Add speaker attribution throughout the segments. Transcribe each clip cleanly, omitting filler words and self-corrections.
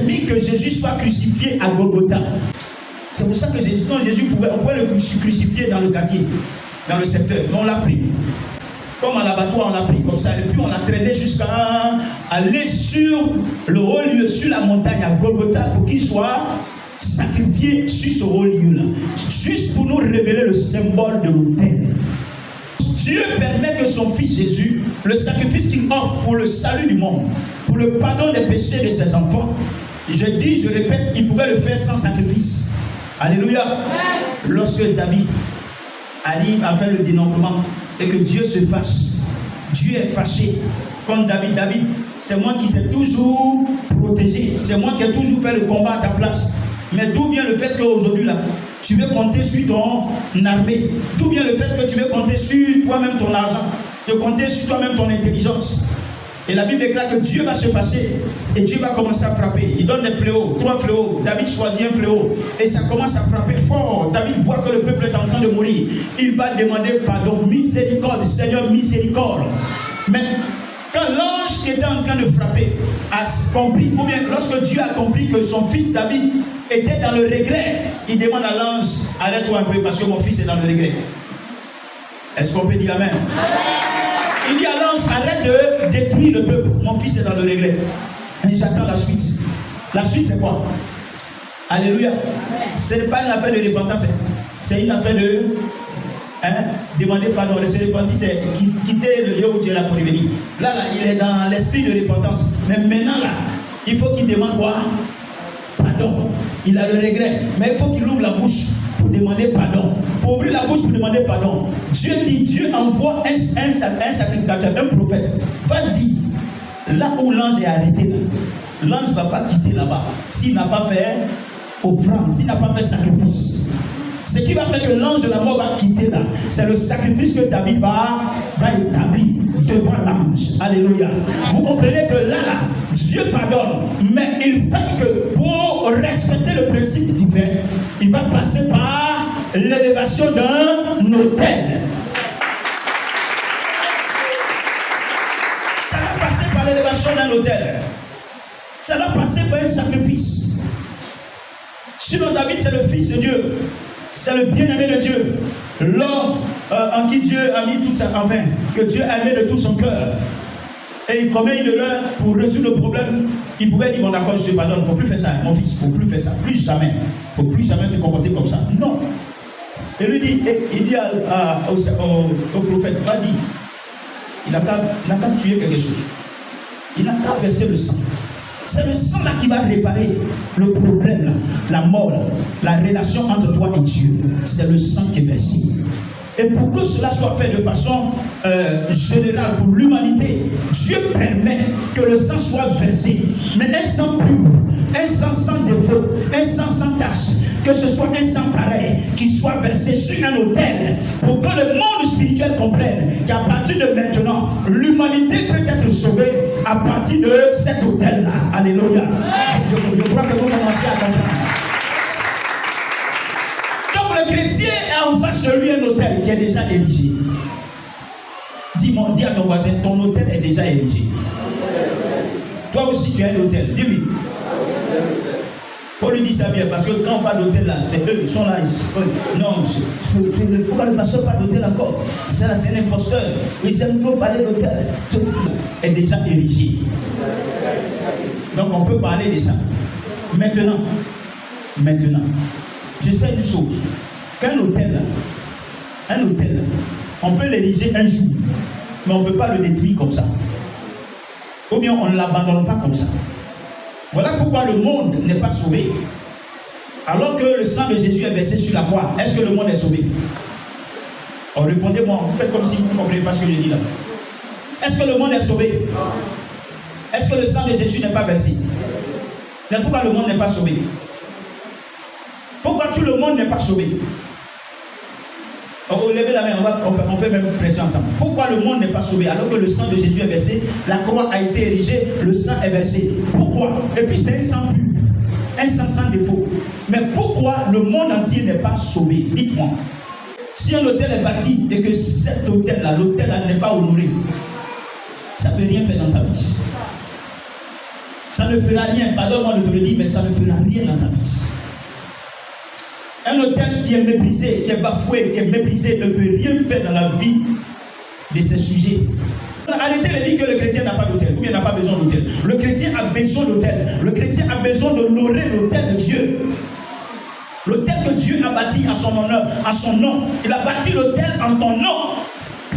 Speaker 1: permis que Jésus soit crucifié à Golgotha. C'est pour ça que Jésus, non, on pouvait le crucifier dans le quartier, dans le secteur, mais on l'a pris. Comme à l'abattoir, on l'a pris comme ça, et puis on l'a traîné jusqu'à aller sur le haut lieu, sur la montagne à Golgotha, pour qu'il soit sacrifié sur ce haut lieu-là. Juste pour nous révéler le symbole de l'autel. Dieu permet que son fils Jésus, le sacrifice qu'il offre pour le salut du monde, pour le pardon des péchés de ses enfants, je dis, je répète, il pouvait le faire sans sacrifice. Alléluia. Lorsque David arrive à faire le dénombrement et que Dieu se fâche, Dieu est fâché contre David. David, c'est moi qui t'ai toujours protégé, c'est moi qui ai toujours fait le combat à ta place. Mais d'où vient le fait qu'aujourd'hui là, tu veux compter sur ton armée? D'où vient le fait que tu veux compter sur toi-même ton argent, de compter sur toi-même ton intelligence? Et la Bible déclare que Dieu va se fâcher et Dieu va commencer à frapper. Il donne des fléaux, 3 fléaux. David choisit un fléau et ça commence à frapper fort. David voit que le peuple est en train de mourir. Il va demander pardon, miséricorde, Seigneur, miséricorde. Mais quand l'ange qui était en train de frapper a compris, ou bien lorsque Dieu a compris que son fils David était dans le regret, il demande à l'ange, arrête-toi un peu parce que mon fils est dans le regret. Est-ce qu'on peut dire amen? Il dit à l'ange, arrête de détruire le peuple, mon fils est dans le regret. Et j'attends la suite. La suite c'est quoi? Alléluia. Ce n'est pas une affaire de repentance, c'est une affaire de demander pardon. Se repentir, c'est quitter le lieu où tu es là pour revenir. Là, il est dans l'esprit de repentance. Mais maintenant, là, il faut qu'il demande quoi? Pardon. Il a le regret. Mais il faut qu'il ouvre la bouche pour demander pardon. Pour ouvrir la bouche pour demander pardon. Dieu dit, Dieu envoie un sacrificateur, un prophète. Va dire, là où l'ange est arrêté, l'ange ne va pas quitter là-bas. S'il n'a pas fait offrande, s'il n'a pas fait sacrifice. Ce qui va faire que l'ange de la mort va quitter là, c'est le sacrifice que David va établir devant l'ange. Alléluia. Vous comprenez que là, Dieu pardonne, mais il fait que pour respecter le principe divin, il va passer par l'élévation d'un autel. Ça va passer par l'élévation d'un autel. Ça va passer par un sacrifice. Sinon, David, c'est le fils de Dieu. C'est le bien-aimé de Dieu. L'homme en qui Dieu a mis toute sa... Enfin, que Dieu a aimé de tout son cœur. Et il commet une erreur pour résoudre le problème. Il pouvait dire, bon d'accord, je te pardonne, il ne faut plus faire ça. Mon fils, il ne faut plus faire ça. Plus jamais. Il ne faut plus jamais te comporter comme ça. Non. Et lui dit, il dit au prophète, va dire, il n'a qu'à tuer quelque chose. Il n'a qu'à verser le sang. C'est le sang là qui va réparer le problème là, la mort là, la relation entre toi et Dieu. C'est le sang qui est versé. Et pour que cela soit fait de façon générale pour l'humanité, Dieu permet que le sang soit versé. Mais un sang pur, un sang sans défaut, un sang sans tache, que ce soit un sang pareil qui soit versé sur un autel pour que le monde spirituel comprenne qu'à partir de maintenant, l'humanité peut être sauvée à partir de cet autel-là. Alléluia. Je crois que vous commencez à comprendre. Donc le chrétien a en face de lui un autel qui est déjà érigé. Dis à ton voisin, ton autel est déjà érigé. Toi aussi tu as un autel. Dis-lui. Il faut lui dire ça bien, parce que quand on parle d'hôtel là, c'est eux qui sont là. Non, pourquoi le pasteur parle d'hôtel encore? C'est là, c'est un imposteur. Ils aiment trop parler d'hôtel. Est déjà érigé. Donc on peut parler de ça. Maintenant, je sais une chose. Qu'un hôtel là, on peut l'ériger un jour, mais on ne peut pas le détruire comme ça. Ou bien on ne l'abandonne pas comme ça. Voilà pourquoi le monde n'est pas sauvé. Alors que le sang de Jésus est versé sur la croix, est-ce que le monde est sauvé? Oh, répondez-moi, vous faites comme si vous ne comprenez pas ce que je dis là. Est-ce que le monde est sauvé? Est-ce que le sang de Jésus n'est pas versé? Mais pourquoi le monde n'est pas sauvé? Pourquoi tout le monde n'est pas sauvé? Oh, levez la main, on peut même presser ensemble. Pourquoi le monde n'est pas sauvé alors que le sang de Jésus est versé, la croix a été érigée, le sang est versé? Pourquoi? Et puis c'est un sang pur, un sang sans défaut. Mais pourquoi le monde entier n'est pas sauvé? Dites-moi. Si un hôtel est bâti et que cet hôtel-là, l'hôtel-là n'est pas honoré, ça ne peut rien faire dans ta vie. Ça ne fera rien, pardonne-moi de te le dire, mais ça ne fera rien dans ta vie. Un autel qui est méprisé, qui est bafoué, qui est méprisé, ne peut rien faire dans la vie de ces sujets. Arrêtez de dire que le chrétien n'a pas d'autel, ou bien n'a pas besoin d'autel. Le chrétien a besoin d'autel. Le chrétien a besoin d'honorer l'autel de Dieu. L'autel que Dieu a bâti à son honneur, à son nom. Il a bâti l'autel en ton nom.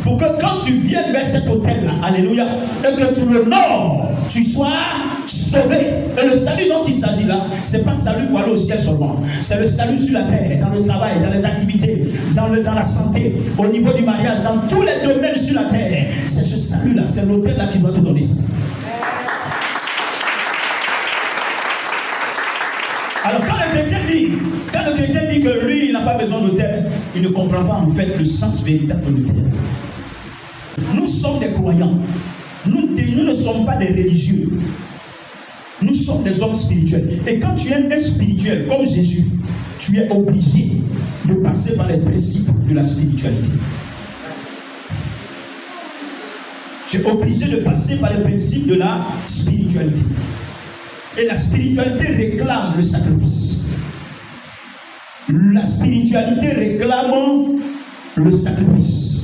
Speaker 1: Pour que quand tu viennes vers cet autel-là, alléluia, et que tu l'honores, tu sois sauvé. Et le salut dont il s'agit là, ce n'est pas salut pour aller au ciel seulement. C'est le salut sur la terre, dans le travail, dans les activités, dans la santé, au niveau du mariage, dans tous les domaines sur la terre. C'est ce salut-là, c'est l'autel-là qui doit te donner ça. Alors quand le chrétien dit que lui, il n'a pas besoin d'autel, il ne comprend pas en fait le sens véritable de l'autel. Nous sommes des croyants. Nous ne sommes pas des religieux. Nous sommes des hommes spirituels. Et quand tu es un spirituel comme Jésus, tu es obligé de passer par les principes de la spiritualité. Tu es obligé de passer par les principes de la spiritualité. Et la spiritualité réclame le sacrifice. La spiritualité réclame le sacrifice.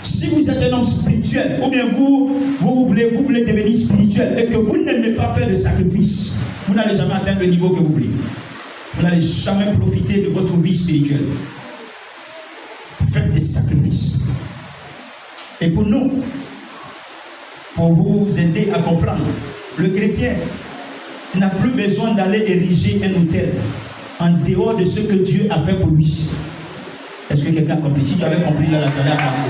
Speaker 1: Si vous êtes un homme spirituel, ou bien vous voulez devenir spirituel et que vous n'aimez pas faire de sacrifice, vous n'allez jamais atteindre le niveau que vous voulez. Vous n'allez jamais profiter de votre vie spirituelle. Faites des sacrifices. Et pour nous, pour vous aider à comprendre, le chrétien n'a plus besoin d'aller ériger un autel en dehors de ce que Dieu a fait pour lui. Est-ce que quelqu'un a compris? Si tu avais compris là, tu allais apprendre.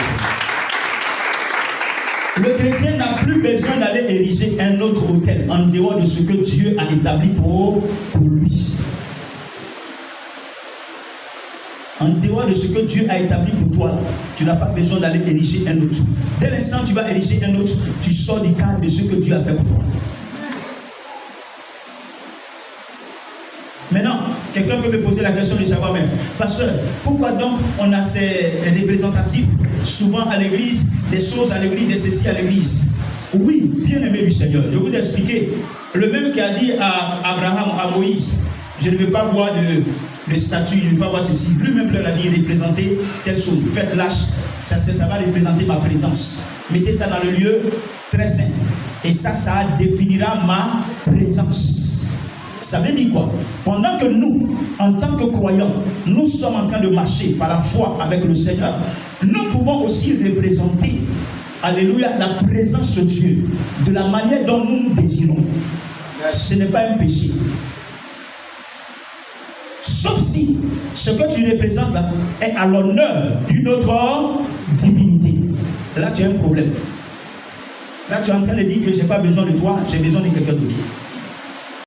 Speaker 1: Le chrétien n'a plus besoin d'aller ériger un autre autel en dehors de ce que Dieu a établi pour lui. En dehors de ce que Dieu a établi pour toi, tu n'as pas besoin d'aller ériger un autre. Dès l'instant où tu vas ériger un autre, tu sors du cadre de ce que Dieu a fait pour toi. Maintenant, quelqu'un peut me poser la question de savoir même, pasteur, pourquoi donc on a ces représentatifs souvent à l'église, des choses à l'église, des ceci à l'église? Oui, bien aimé du Seigneur, je vous ai expliqué, le même qui a dit à Abraham, à Moïse, je ne veux pas voir de statue, je ne veux pas voir ceci, lui-même leur a dit, représentez telle chose, faites lâche, ça va représenter ma présence. Mettez ça dans le lieu très saint, et ça définira ma présence. Ça veut dire quoi? Pendant que nous, en tant que croyants, nous sommes en train de marcher par la foi avec le Seigneur, nous pouvons aussi représenter, alléluia, la présence de Dieu de la manière dont nous nous désirons. Ce n'est pas un péché. Sauf si ce que tu représentes là est à l'honneur d'une autre divinité. Là, tu as un problème. Là, tu es en train de dire que je n'ai pas besoin de toi, j'ai besoin de quelqu'un d'autre.